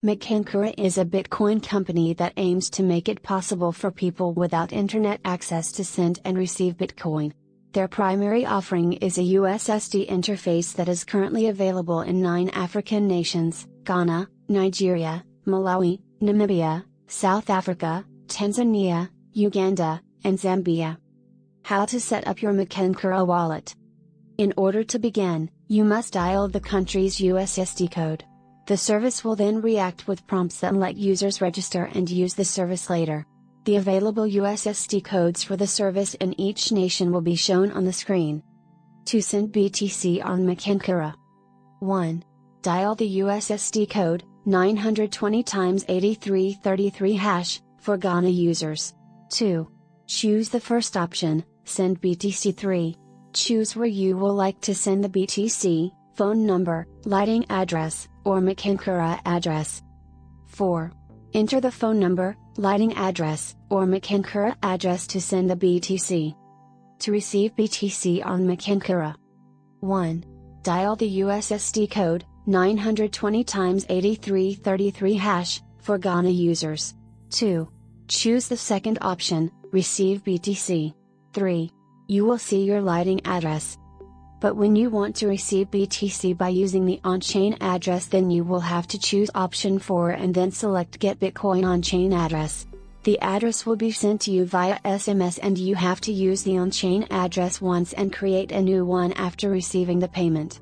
Machankura is a Bitcoin company that aims to make it possible for people without internet access to send and receive Bitcoin. Their primary offering is a USSD interface that is currently available in 9 African nations: Ghana, Nigeria, Malawi, Namibia, South Africa, Tanzania, Uganda, and Zambia. How to set up your Machankura wallet. In order to begin, you must dial the country's USSD code. The service will then react with prompts that let users register and use the service later. The available USSD codes for the service in each nation will be shown on the screen. To send BTC on Machankura. 1. Dial the USSD code 920 × 8333# for Ghana users. 2. Choose the first option, send BTC. 3. Choose where you will like to send the BTC, phone number, lighting address, or Machankura address. 4. Enter the phone number, lighting address, or Machankura address to send the BTC. To receive BTC on Machankura. 1. Dial the USSD code 920 × 8333# for Ghana users. 2. Choose the second option, receive BTC. 3. You will see your lighting address. But when you want to receive BTC by using the on-chain address, then you will have to choose option 4 and then select Get Bitcoin on-chain address. The address will be sent to you via SMS and you have to use the on-chain address once and create a new one after receiving the payment.